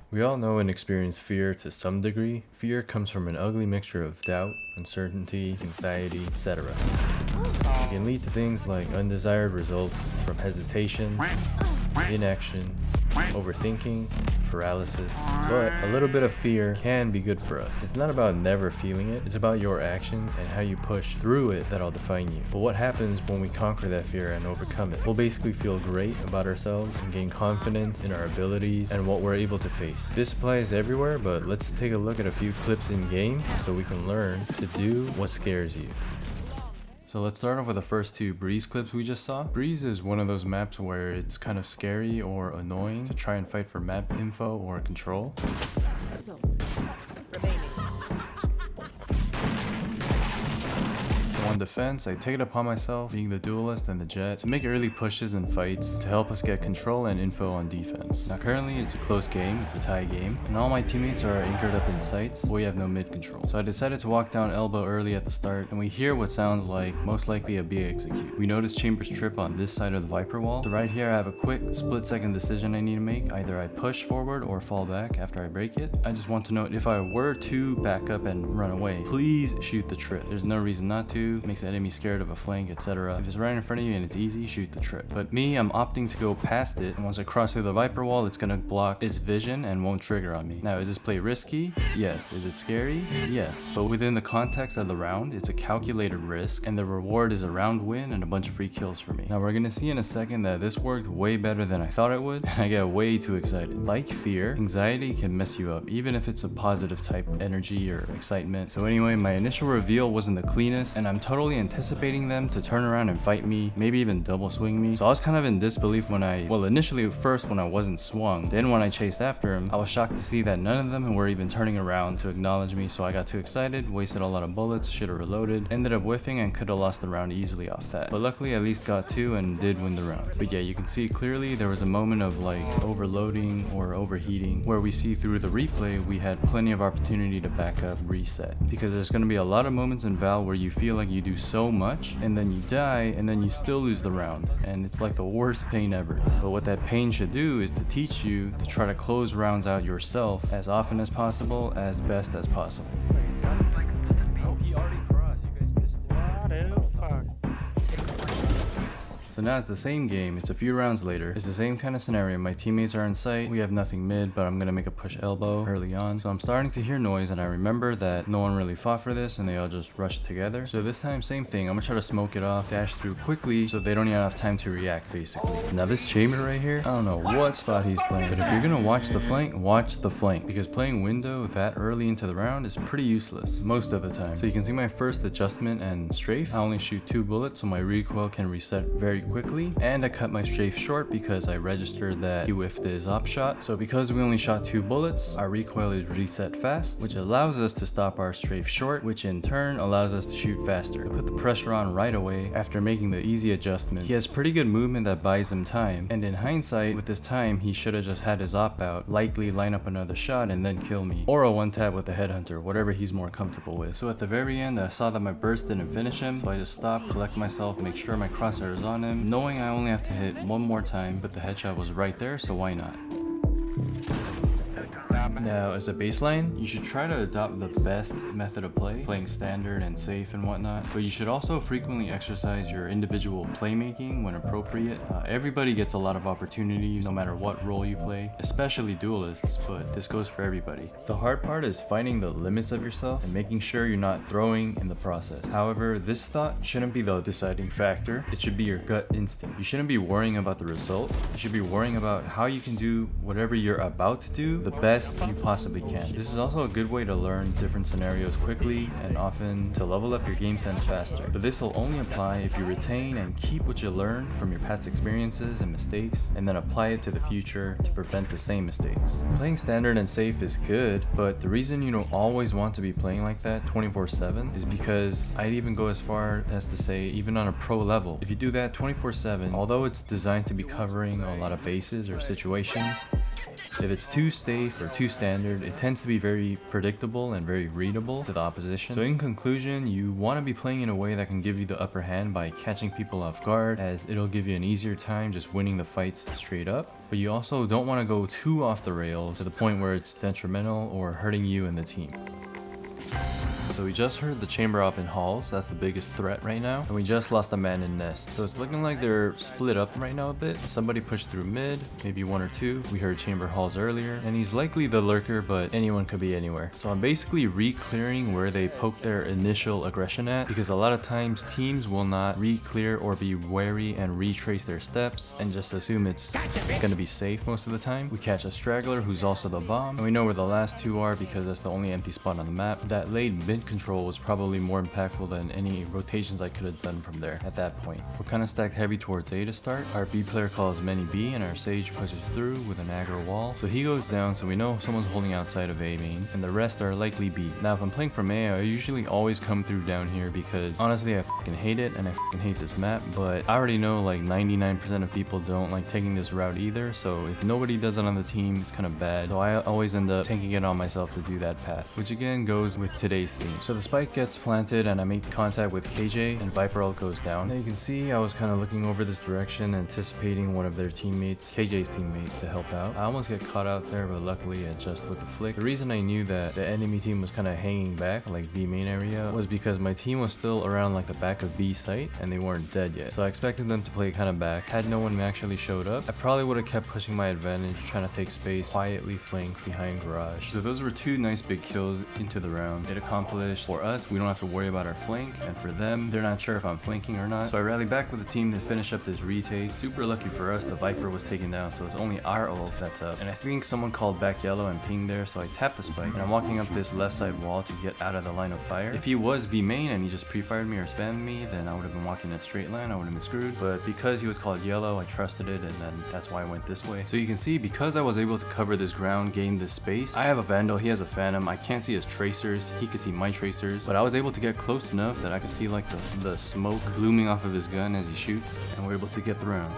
We all know and experience fear to some degree. Fear comes from an ugly mixture of doubt, uncertainty, anxiety, etc. It can lead to things like undesired results from hesitation, inaction, overthinking, paralysis. But a little bit of fear can be good for us. It's not about never feeling it, it's about your actions and how you push through it that'll define you. But what happens when we conquer that fear and overcome it? We'll basically feel great about ourselves and gain confidence in our abilities and what we're able to face. This applies everywhere, but let's take a look at a few clips in game so we can learn to do what scares you. So let's start off with the first two Breeze clips we just saw. Breeze is one of those maps where it's kind of scary or annoying to try and fight for map info or control. On defense, I take it upon myself, being the duelist and the jet, to make early pushes and fights to help us get control and info on defense. Now currently it's a close game, it's a tie game, and all my teammates are anchored up in sights, but we have no mid control. So I decided to walk down elbow early at the start, and we hear what sounds like most likely a B execute. We notice Chamber's trip on this side of the Viper wall. So right here I have a quick split-second decision I need to make. Either I push forward or fall back after I break it. I just want to note, if I were to back up and run away, please shoot the trip. There's no reason not to. Makes the enemy scared of a flank, etc. If it's right in front of you and it's easy, shoot the trip. But me, I'm opting to go past it, and once I cross through the Viper wall, it's gonna block its vision and won't trigger on me. Now, is this play risky? Yes. Is it scary? Yes. But within the context of the round, it's a calculated risk, and the reward is a round win and a bunch of free kills for me. Now, we're gonna see in a second that this worked way better than I thought it would, and I get way too excited. Like fear, anxiety can mess you up, even if it's a positive type of energy or excitement. So anyway, my initial reveal wasn't the cleanest, and I'm totally anticipating them to turn around and fight me, maybe even double swing me. So I was kind of in disbelief when initially first when I wasn't swung. Then when I chased after him, I was shocked to see that none of them were even turning around to acknowledge me. So I got too excited, wasted a lot of bullets, should have reloaded, ended up whiffing and could have lost the round easily off that. But luckily I at least got two and did win the round. But yeah, you can see clearly there was a moment of like overloading or overheating where we see through the replay we had plenty of opportunity to back up, reset. Because there's going to be a lot of moments in Val where you feel like you do so much and then you die and then you still lose the round, and it's like the worst pain ever. But what that pain should do is to teach you to try to close rounds out yourself as often as possible, as best as possible. So now it's the same game, it's a few rounds later, it's the same kind of scenario. My teammates are in sight, we have nothing mid, but I'm gonna make a push elbow early on. So I'm starting to hear noise, and I remember that no one really fought for this and they all just rushed together. So this time, same thing, I'm gonna try to smoke it off, dash through quickly so they don't even have time to react basically. Now this Chamber right here, I don't know what spot he's playing, but if you're gonna watch the flank, because playing window that early into the round is pretty useless most of the time. So you can see my first adjustment and strafe. I only shoot 2 bullets so my recoil can reset very quickly, and I cut my strafe short because I registered that he whiffed his op shot. So because we only shot 2 bullets, our recoil is reset fast, which allows us to stop our strafe short, which in turn allows us to shoot faster. I put the pressure on right away after making the easy adjustment. He has pretty good movement that buys him time, and in hindsight, with this time, he should have just had his op out, likely line up another shot and then kill me, or a one tap with the headhunter, whatever he's more comfortable with. So at the very end, I saw that my burst didn't finish him, so I just stopped, collect myself, make sure my crosshair is on him, knowing I only have to hit one more time, but the headshot was right there, so why not? Now, as a baseline, you should try to adopt the best method of play, playing standard and safe and whatnot, but you should also frequently exercise your individual playmaking when appropriate. Everybody gets a lot of opportunities no matter what role you play, especially duelists, but this goes for everybody. The hard part is finding the limits of yourself and making sure you're not throwing in the process. However, this thought shouldn't be the deciding factor. It should be your gut instinct. You shouldn't be worrying about the result. You should be worrying about how you can do whatever you're about to do the best you possibly can. This is also a good way to learn different scenarios quickly and often to level up your game sense faster. But this will only apply if you retain and keep what you learned from your past experiences and mistakes, and then apply it to the future to prevent the same mistakes. Playing standard and safe is good, but the reason you don't always want to be playing like that 24/7 is because I'd even go as far as to say even on a pro level, if you do that 24/7, although it's designed to be covering a lot of bases or situations, If it's too safe or too standard, it tends to be very predictable and very readable to the opposition. So in conclusion, you want to be playing in a way that can give you the upper hand by catching people off guard, as it'll give you an easier time just winning the fights straight up. But you also don't want to go too off the rails to the point where it's detrimental or hurting you and the team. So we just heard the chamber op in halls, that's the biggest threat right now, and we just lost a man in nest. So it's looking like they're split up right now a bit. Somebody pushed through mid, maybe one or two. We heard chamber halls earlier, and he's likely the lurker, but anyone could be anywhere. So I'm basically re-clearing where they poked their initial aggression at, because a lot of times teams will not re-clear or be wary and retrace their steps and just assume it's gonna be safe most of the time. We catch a straggler who's also the bomb, and we know where the last two are because that's the only empty spot on the map. That late mid control was probably more impactful than any rotations I could have done from there at that point. We're kind of stacked heavy towards A to start. Our B player calls many B, and our Sage pushes through with an aggro wall. So he goes down, so we know someone's holding outside of A main, and the rest are likely B. Now if I'm playing from A, I usually always come through down here because honestly I fucking hate it and I fucking hate this map, but I already know like 99% of people don't like taking this route either, so if nobody does it on the team, it's kind of bad. So I always end up taking it on myself to do that path, which again goes with today's theme. So the spike gets planted and I make contact with KJ and Viper ult goes down. Now you can see I was kind of looking over this direction, anticipating one of their teammates, KJ's teammate, to help out. I almost get caught out there, but luckily I just with the flick. The reason I knew that the enemy team was kind of hanging back, like B main area, was because my team was still around like the back of B site and they weren't dead yet. So I expected them to play kind of back. Had no one actually showed up, I probably would have kept pushing my advantage, trying to take space, quietly flank behind garage. So those were two nice big kills into the round. It accomplished for us, we don't have to worry about our flank, and for them, they're not sure if I'm flanking or not. So I rally back with the team to finish up this retake. Super lucky for us, the Viper was taken down, so it's only our ult that's up. And I think someone called back yellow and pinged there, so I tapped the spike, and I'm walking up this left side wall to get out of the line of fire. If he was B main and he just pre-fired me or spammed me, then I would have been walking in a straight line, I would have been screwed. But because he was called yellow, I trusted it, and then that's why I went this way. So you can see, because I was able to cover this ground, gain this space, I have a Vandal, he has a Phantom, I can't see his tracers, he could see my tracers, but I was able to get close enough that I could see like the smoke blooming off of his gun as he shoots, and we're able to get the round.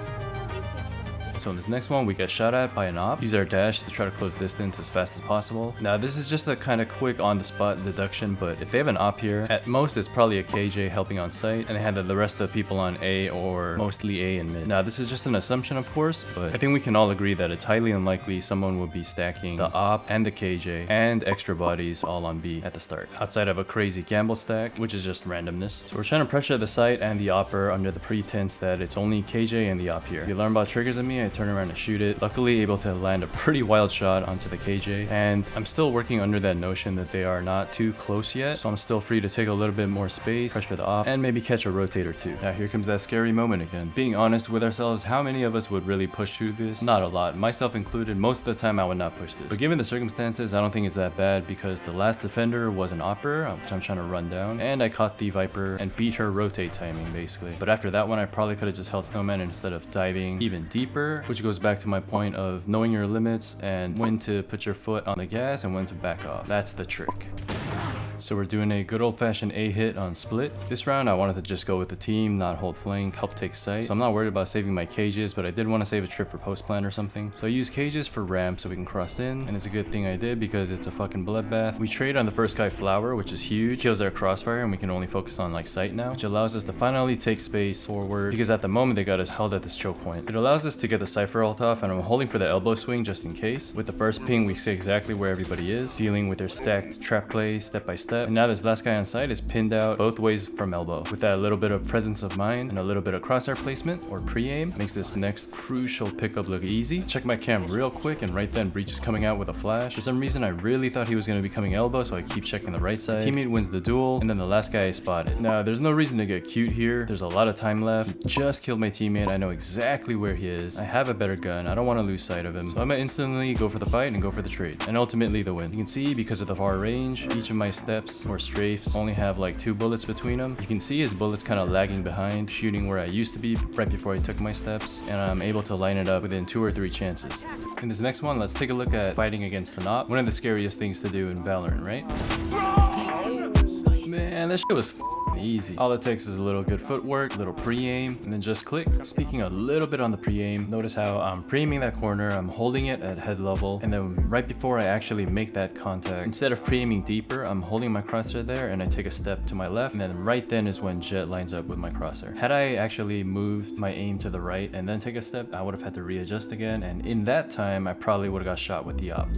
So in this next one, we get shot at by an op. Use our dash to try to close distance as fast as possible. Now this is just a kind of quick on the spot deduction, but if they have an op here, at most it's probably a KJ helping on site, and they had the rest of the people on A or mostly A and mid. Now this is just an assumption of course, but I think we can all agree that it's highly unlikely someone would be stacking the op and the KJ and extra bodies all on B at the start, outside of a crazy gamble stack, which is just randomness. So we're trying to pressure the site and the opper under the pretense that it's only KJ and the op here. If you learn about triggers in me, I turn around and shoot it. Luckily able to land a pretty wild shot onto the KJ, and I'm still working under that notion that they are not too close yet, so I'm still free to take a little bit more space, pressure the op, and maybe catch a rotator too. Now here comes that scary moment again. Being honest with ourselves, how many of us would really push through this? Not a lot, myself included. Most of the time I would not push this, but given the circumstances, I don't think it's that bad because the last defender was an opper, which I'm trying to run down, and I caught the Viper and beat her rotate timing basically. But after that one, I probably could have just held Snowman instead of diving even deeper, which goes back to my point of knowing your limits and when to put your foot on the gas and when to back off. That's the trick. So we're doing a good old-fashioned A hit on split. This round I wanted to just go with the team, not hold flank, help take site. So I'm not worried about saving my cages, but I did want to save a trip for post plant or something. So I use cages for ramp so we can cross in, and it's a good thing I did because it's a fucking bloodbath. We trade on the first guy flower, which is huge, kills our crossfire, and we can only focus on like sight now, which allows us to finally take space forward because at the moment they got us held at this choke point. It allows us to get the Cypher ult off, and I'm holding for the elbow swing just in case. With the first ping we see exactly where everybody is, dealing with their stacked trap play step by step, and now this last guy on site is pinned out both ways from elbow. With that little bit of presence of mind and a little bit of crosshair placement or pre-aim, makes this next crucial pickup look easy. Check my cam real quick, and right then Breach is coming out with a flash. For some reason I really thought he was going to be coming elbow, so I keep checking the right side. Teammate wins the duel, and then the last guy is spotted. Now there's no reason to get cute here, there's a lot of time left. He just killed my teammate, I know exactly where he is, I have a better gun, I don't want to lose sight of him, so I'm gonna instantly go for the fight and go for the trade, and ultimately the win. You can see because of the far range, each of my steps or strafes only have like 2 bullets between them. You can see his bullets kind of lagging behind, shooting where I used to be right before I took my steps, and I'm able to line it up within 2 or 3 chances. In this next one, let's take a look at fighting against an op. One of the scariest things to do in Valorant, right? Man, that shit was easy. All it takes is a little good footwork, a little pre-aim, and then just click. Speaking a little bit on the pre-aim, notice how I'm pre-aiming that corner, I'm holding it at head level, and then right before I actually make that contact, instead of pre-aiming deeper, I'm holding my crosshair there and I take a step to my left, and then right then is when Jet lines up with my crosshair. Had I actually moved my aim to the right and then take a step, I would have had to readjust again, and in that time, I probably would have got shot with the op.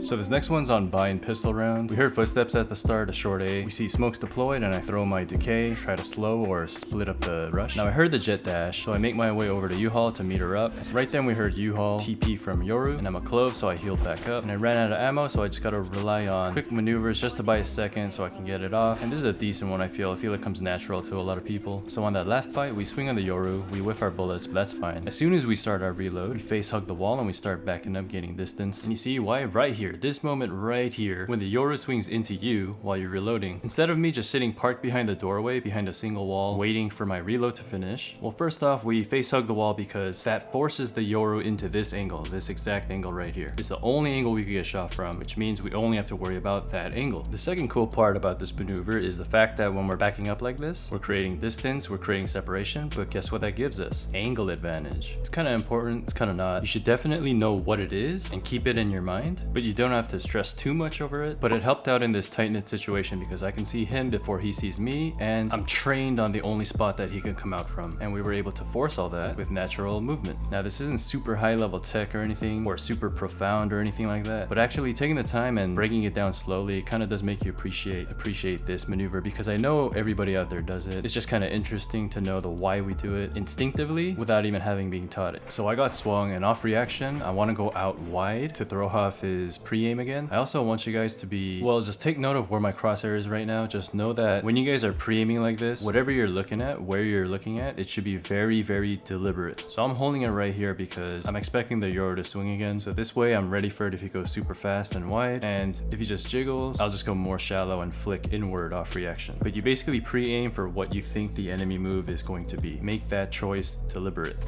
So this next one's on buy and pistol round. We heard footsteps at the start, a short A. We see smokes deployed and I throw my decay, try to slow or split up the rush. Now I heard the jet dash, so I make my way over to U-Haul to meet her up. Right then we heard U-Haul TP from Yoru, and I'm a clove, so I healed back up. And I ran out of ammo, so I just gotta rely on quick maneuvers just to buy a second so I can get it off. And this is a decent one, I feel it comes natural to a lot of people. So on that last fight, we swing on the Yoru, we whiff our bullets, but that's fine. As soon as we start our reload, we face hug the wall and we start backing up, gaining distance. And you see why? Right here, this moment right here, when the Yoru swings into you while you're reloading, instead of me just sitting parked behind the doorway behind a single wall waiting for my reload to finish, well, first off, we face hug the wall because that forces the Yoru into this angle, this exact angle right here. It's the only angle we could get shot from, which means we only have to worry about that angle. The second cool part about this maneuver is the fact that when we're backing up like this, we're creating distance, we're creating separation, but guess what that gives us? Angle advantage. It's kind of important, it's kind of not. You should definitely know what it is and keep it in your mind, but you don't have to stress too much over it. But it helped out in this tight-knit situation because I can see him before he sees me, and I'm trained on the only spot that he can come out from, and we were able to force all that with natural movement. Now this isn't super high level tech or anything, or super profound or anything like that, but actually taking the time and breaking it down slowly kind of does make you appreciate this maneuver, because I know everybody out there does it. It's just kind of interesting to know the why we do it instinctively without even having been taught it. So I got swung, and off reaction I want to go out wide to throw off his pre-aim again. I also want you guys to be, well, just take note of where my crosshair is right now. Just know that when you guys are pre-aiming like this, whatever you're looking at, where you're looking at, it should be very, very deliberate. So I'm holding it right here because I'm expecting the Yoru to swing again. So this way I'm ready for it if he goes super fast and wide, and if he just jiggles, I'll just go more shallow and flick inward off reaction. But you basically pre-aim for what you think the enemy move is going to be. Make that choice deliberate.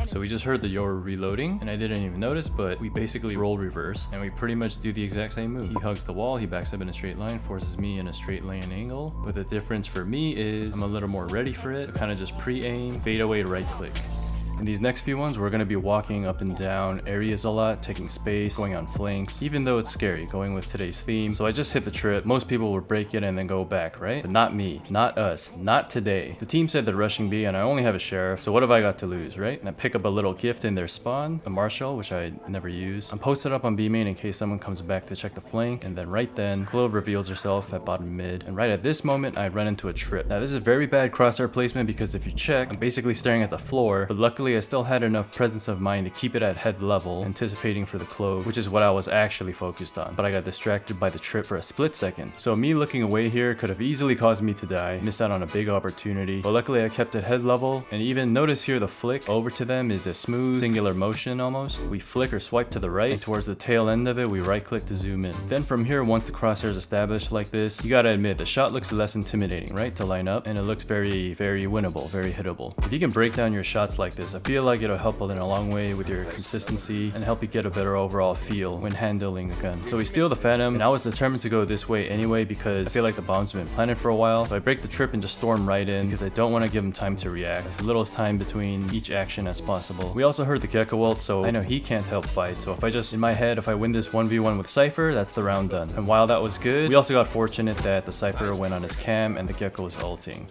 So we just heard the Yoru reloading, and I didn't even notice, but we basically roll reverse, and we pretty much do the exact same move. He hugs the wall, he backs up in a straight line, forces me in a straight lane angle, but the difference for me is I'm a little more ready for it, so kind of just pre-aim, fade away, right click. In these next few ones, we're going to be walking up and down areas a lot, taking space, going on flanks, even though it's scary, going with today's theme. So I just hit the trip. Most people would break it and then go back, right? But not me, not us, not today. The team said they're rushing B and I only have a sheriff, so what have I got to lose, right? And I pick up a little gift in their spawn, a marshal, which I never use. I'm posted up on B main in case someone comes back to check the flank, and then right then, Clove reveals herself at bottom mid, and right at this moment, I run into a trip. Now this is very bad crosshair placement because if you check, I'm basically staring at the floor, but luckily I still had enough presence of mind to keep it at head level, anticipating for the Clove, which is what I was actually focused on, but I got distracted by the trip for a split second. So me looking away here could have easily caused me to die, miss out on a big opportunity, but luckily I kept it head level, and even notice here the flick over to them is a smooth, singular motion almost. We flick or swipe to the right, and towards the tail end of it, we right click to zoom in. Then from here, once the crosshair is established like this, you gotta admit, the shot looks less intimidating, right, to line up, and it looks very, very winnable, very hittable. If you can break down your shots like this, I feel like it'll help in a long way with your consistency and help you get a better overall feel when handling the gun. So we steal the Phantom, and I was determined to go this way anyway because I feel like the bomb's been planted for a while. So I break the trip and just storm right in because I don't want to give him time to react. As little time between each action as possible. We also heard the Gecko ult, so I know he can't help fight. So if I just, in my head, if I win this 1v1 with Cypher, that's the round done. And while that was good, we also got fortunate that the Cypher went on his cam and the Gecko was ulting.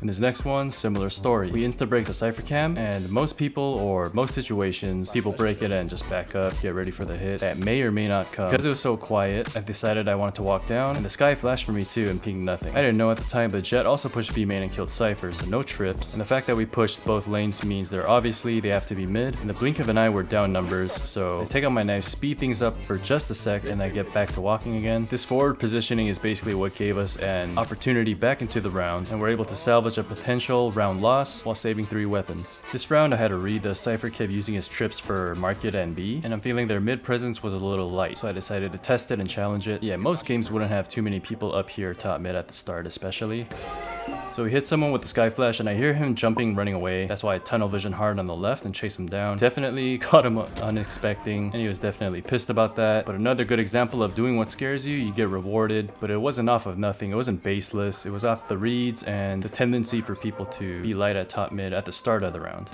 In this next one, similar story. We insta-break the Cypher cam, and most people, or most situations, people break it and just back up, get ready for the hit that may or may not come. Because it was so quiet, I decided I wanted to walk down, and the sky flashed for me too and pinged nothing. I didn't know at the time, but Jet also pushed B main and killed Cypher, so no trips. And the fact that we pushed both lanes means they have to be mid. In the blink of an eye, we're down numbers, so I take out my knife, speed things up for just a sec, and I get back to walking again. This forward positioning is basically what gave us an opportunity back into the round, and we're able to salvage a potential round loss while saving 3 weapons. This round I had to read. The Cypher kept using his trips for market and B, and I'm feeling their mid presence was a little light, so I decided to test it and challenge it. Yeah, most games wouldn't have too many people up here top mid at the start especially. So he hits someone with the sky flash and I hear him jumping, running away. That's why I tunnel vision hard on the left and chase him down. Definitely caught him unexpecting and he was definitely pissed about that. But another good example of doing what scares you, you get rewarded. But it wasn't off of nothing. It wasn't baseless. It was off the reads and the tendency for people to be light at top mid at the start of the round.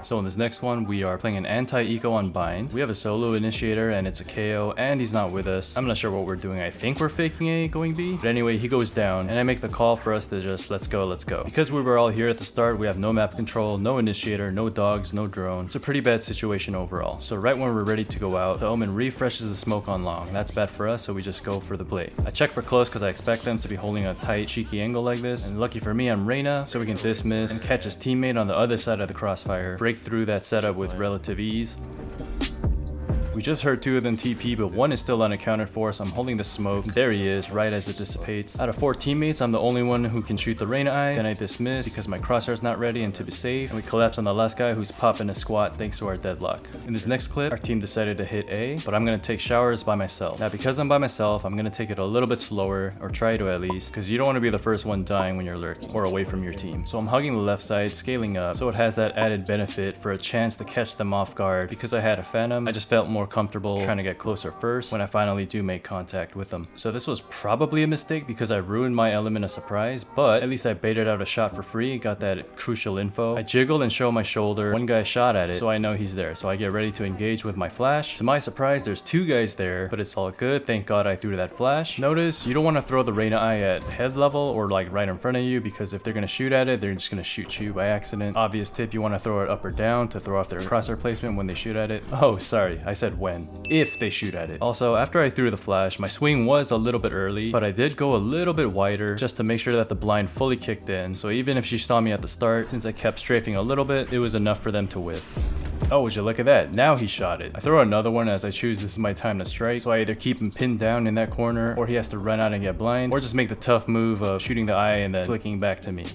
So in this next one, we are playing an anti-eco on bind. We have a solo initiator and it's a KO and he's not with us. I'm not sure what we're doing. I think we're faking A going B. But anyway, he goes down and I make the call for us to just let's go. Because we were all here at the start, we have no map control, no initiator, no dogs, no drone. It's a pretty bad situation overall. So right when we're ready to go out, the Omen refreshes the smoke on long. That's bad for us, so we just go for the play. I check for close because I expect them to be holding a tight, cheeky angle like this. And lucky for me, I'm Reyna, so we can dismiss and catch his teammate on the other side of the crossfire. Break through that setup with relative ease. We just heard two of them TP, but one is still unaccounted for, so I'm holding the smoke. There he is, right as it dissipates. Out of 4 teammates, I'm the only one who can shoot the Reyna eye. Then I dismiss because my crosshair's not ready and to be safe. And we collapse on the last guy who's popping a squat thanks to our deadlock. In this next clip, our team decided to hit A, but I'm gonna take showers by myself. Now because I'm by myself, I'm gonna take it a little bit slower, or try to at least, because you don't want to be the first one dying when you're lurking, or away from your team. So I'm hugging the left side, scaling up, so it has that added benefit for a chance to catch them off guard. Because I had a Phantom, I just felt more comfortable trying to get closer first when I finally do make contact with them. So this was probably a mistake because I ruined my element of surprise, but at least I baited out a shot for free, got that crucial info. I jiggled and show my shoulder. One guy shot at it, so I know he's there. So I get ready to engage with my flash. To my surprise, there's 2 guys there, but it's all good. Thank God I threw that flash. Notice you don't want to throw the Reyna eye at head level or like right in front of you, because if they're gonna shoot at it, they're just gonna shoot you by accident. Obvious tip, you want to throw it up or down to throw off their crosshair placement when they shoot at it. Oh, sorry, I said when. If they shoot at it. Also, after I threw the flash, my swing was a little bit early, but I did go a little bit wider just to make sure that the blind fully kicked in. So even if she saw me at the start, since I kept strafing a little bit, it was enough for them to whiff. Oh, would you look at that? Now he shot it. I throw another one as I choose this is my time to strike. So I either keep him pinned down in that corner, or he has to run out and get blind, or just make the tough move of shooting the eye and then flicking back to me.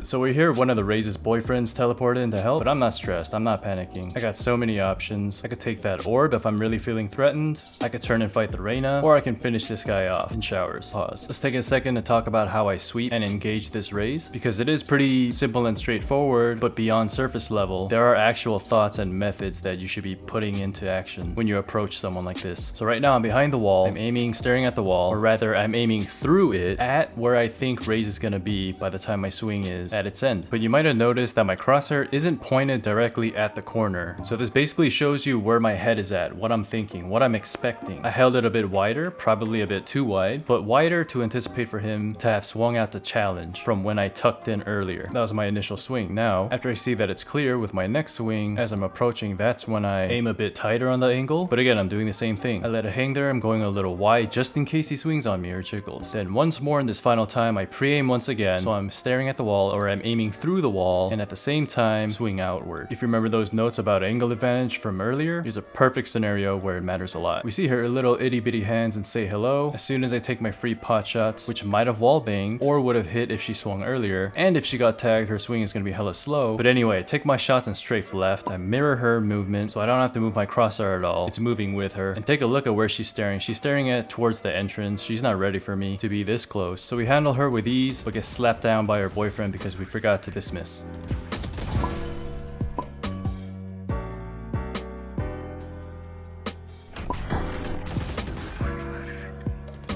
So we hear one of the Raze's boyfriends teleported in to help, but I'm not stressed, I'm not panicking. I got so many options. I could take that orb if I'm really feeling threatened. I could turn and fight the Reyna, or I can finish this guy off in showers. Pause. Let's take a second to talk about how I sweep and engage this Raze, because it is pretty simple and straightforward, but beyond surface level, there are actual thoughts and methods that you should be putting into action when you approach someone like this. So right now I'm behind the wall, I'm aiming, staring at the wall, or rather I'm aiming through it at where I think Raze is gonna be by the time my swing is at its end. But you might have noticed that my crosshair isn't pointed directly at the corner. So this basically shows you where my head is at, what I'm thinking, what I'm expecting. I held it a bit wider, probably a bit too wide, but wider to anticipate for him to have swung out the challenge from when I tucked in earlier. That was my initial swing. Now, after I see that it's clear with my next swing, as I'm approaching, that's when I aim a bit tighter on the angle. But again, I'm doing the same thing. I let it hang there, I'm going a little wide just in case he swings on me or jiggles. Then once more in this final time, I pre-aim once again, so I'm staring at the wall, or I'm aiming through the wall and at the same time swing outward. If you remember those notes about angle advantage from earlier, here's a perfect scenario where it matters a lot. We see her little itty bitty hands and say hello as soon as I take my free pot shots, which might have wall banged or would have hit if she swung earlier, and if she got tagged, her swing is going to be hella slow. But anyway, I take my shots and strafe left. I mirror her movement so I don't have to move my crosshair at all. It's moving with her. And take a look at where she's staring. She's staring at towards the entrance. She's not ready for me to be this close. So we handle her with ease, but get slapped down by her boyfriend because we forgot to dismiss.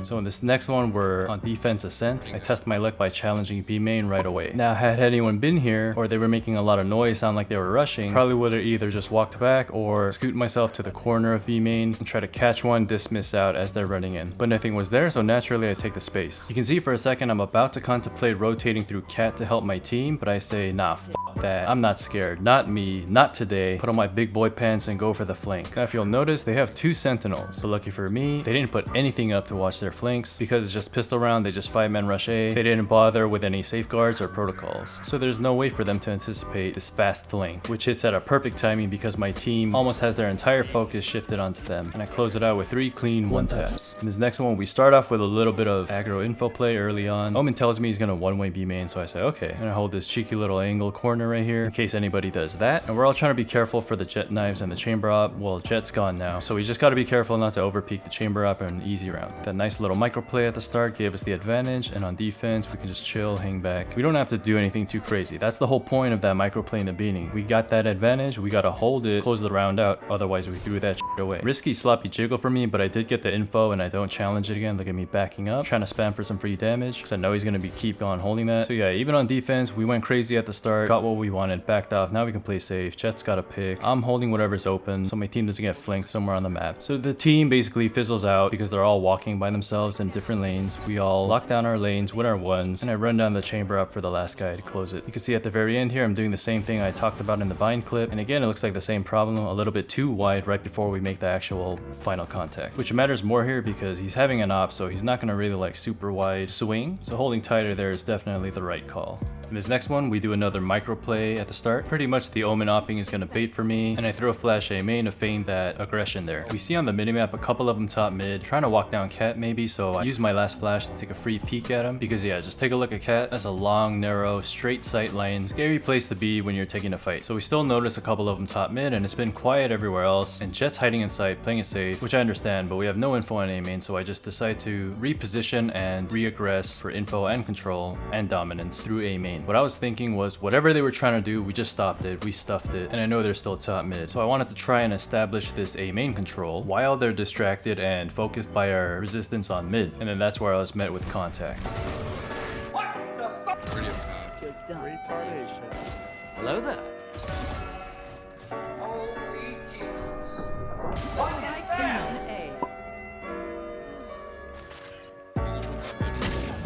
So in this next one, we're on defense ascent. I test my luck by challenging B main right away. Now, had anyone been here, or they were making a lot of noise, sound like they were rushing, probably would have either just walked back or scoot myself to the corner of B main and try to catch one, dismiss out as they're running in. But nothing was there, so naturally I take the space. You can see for a second I'm about to contemplate rotating through cat to help my team, but I say, nah, f that. I'm not scared. Not me. Not today. Put on my big boy pants and go for the flank. Now if you'll notice, they have 2 sentinels. But lucky for me, they didn't put anything up to watch their flanks because it's just pistol round. They just 5-man rush A. They didn't bother with any safeguards or protocols. So there's no way for them to anticipate this fast flank, which hits at a perfect timing because my team almost has their entire focus shifted onto them. And I close it out with 3 clean 1-taps. In this next one, we start off with a little bit of aggro info play early on. Omen tells me he's gonna one-way B main, so I say okay. And I hold this cheeky little angle corner corner right here in case anybody does that. And we're all trying to be careful for the jet knives and the chamber op. Well, jet's gone now, so we just got to be careful not to overpeak the chamber op in an easy round. That nice little micro play at the start gave us the advantage, and on defense we can just chill, hang back. We don't have to do anything too crazy. That's the whole point of that micro play in the beginning. We got that advantage, we gotta hold it, close the round out, otherwise we threw that shit away. Risky sloppy jiggle for me, but I did get the info and I don't challenge it again. Look at me backing up, trying to spam for some free damage because I know he's gonna be keep on holding that. So yeah, even on defense we went crazy at the start, got what we wanted, backed off. Now we can play safe. Jet's got a pick, I'm holding whatever's open so my team doesn't get flanked somewhere on the map. So the team basically fizzles out because they're all walking by themselves in different lanes. We all lock down our lanes, win our ones, and I run down the chamber up for the last guy to close it. You can see at the very end here I'm doing the same thing I talked about in the bind clip, and again it looks like the same problem, a little bit too wide right before we make the actual final contact, which matters more here because he's having an op, so he's not going to really like super wide swing, so holding tighter there is definitely the right call. In this next one, we do another micro play at the start. Pretty much the Omen opping is going to bait for me, and I throw a flash A main to feign that aggression there. We see on the minimap a couple of them top mid, trying to walk down Cat maybe, so I use my last flash to take a free peek at him, because yeah, just take a look at Cat. That's a long, narrow, straight sight lane. Scary place to be when you're taking a fight. So we still notice a couple of them top mid, and it's been quiet everywhere else, and Jet's hiding in sight, playing it safe, which I understand, but we have no info on A main, so I just decide to reposition and re-aggress for info and control and dominance through A main. What I was thinking was whatever they were trying to do, we just stopped it, we stuffed it, and I know they're still top mid, so I wanted to try and establish this A main control while they're distracted and focused by our resistance on mid, and then that's where I was met with contact. What the fuck? Good done. Retardation. Hello there. Holy Jesus. What is that?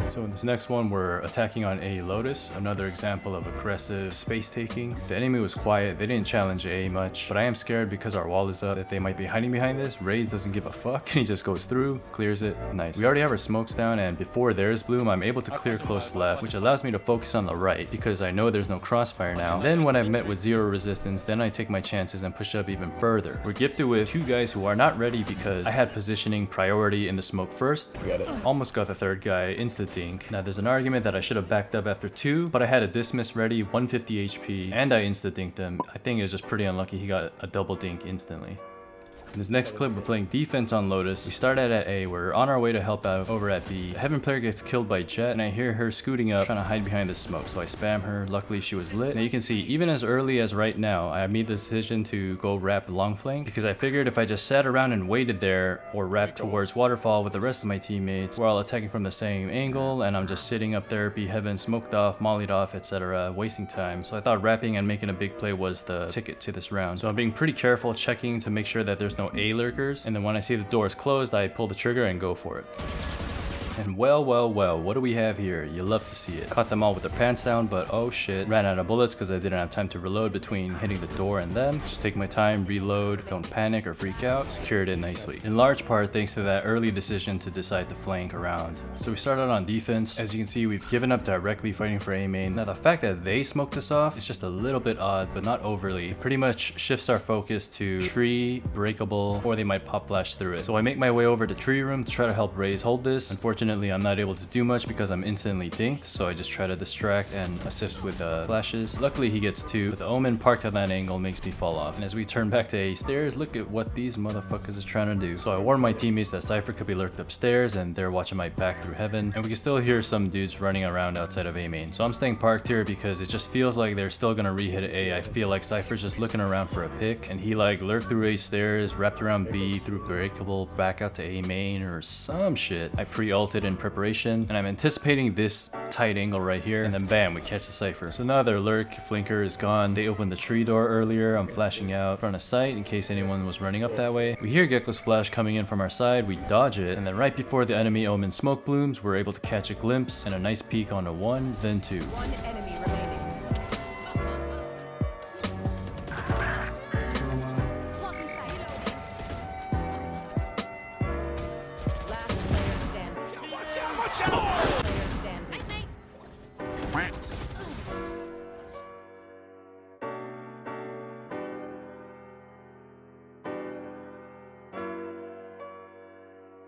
So in this next one, we're attacking on A Lotus, another example of aggressive space taking. The enemy was quiet, they didn't challenge A much, but I am scared because our wall is up that they might be hiding behind this. Raze doesn't give a fuck, he just goes through, clears it, nice. We already have our smokes down, and before theirs bloom, I'm able to clear close left, which allows me to focus on the right because I know there's no crossfire now. And then when I've met with zero resistance, then I take my chances and push up even further. We're gifted with two guys who are not ready because I had positioning priority in the smoke first. Almost got the third guy, insta-dink. Now there's an argument that I should have backed up after two, but I had a dismiss ready, 150 HP, and I insta-dinked him. I think it was just pretty unlucky he got a double dink instantly. In this next clip, we're playing defense on Lotus. We start at A, we're on our way to help out over at B. The Heaven player gets killed by Jet, and I hear her scooting up, trying to hide behind the smoke, so I spam her. Luckily, she was lit. Now you can see, even as early as right now, I made the decision to go wrap long flank, because I figured if I just sat around and waited there, or wrapped towards Waterfall with the rest of my teammates, we're all attacking from the same angle, and I'm just sitting up there, B Heaven smoked off, mollied off, etc., wasting time. So I thought wrapping and making a big play was the ticket to this round. So I'm being pretty careful, checking to make sure that there's no A lurkers, and then when I see the doors closed, I pull the trigger and go for it. And well, what do we have here? You love to see it. Caught them all with their pants down, but oh shit. Ran out of bullets because I didn't have time to reload between hitting the door and them. Just take my time, reload, don't panic or freak out. Secured it nicely. In large part thanks to that early decision to decide to flank around. So we started on defense. As you can see, we've given up directly fighting for A main. Now the fact that they smoked us off is just a little bit odd, but not overly. It pretty much shifts our focus to tree, breakable, or they might pop flash through it. So I make my way over to tree room to try to help Raze hold this. Unfortunately, I'm not able to do much because I'm instantly dinked, so I just try to distract and assist with flashes. Luckily he gets two, but the Omen parked at that angle makes me fall off. And as we turn back to A stairs, look at what these motherfuckers is trying to do. So I warned my teammates that Cypher could be lurked upstairs and they're watching my back through Heaven, and we can still hear some dudes running around outside of A main. So I'm staying parked here because it just feels like they're still gonna re-hit A. I feel like Cypher's just looking around for a pick, and he like lurked through A stairs, wrapped around B, through breakable, back out to A main or some shit. I pre-ulted in preparation, and I'm anticipating this tight angle right here, and then bam, we catch the Cypher. So now their lurk flanker is gone. They opened the tree door earlier. I'm flashing out front of sight in case anyone was running up that way. We hear Gecko's flash coming in from our side. We dodge it, and then right before the enemy Omen smoke blooms, we're able to catch a glimpse and a nice peek onto one, then two.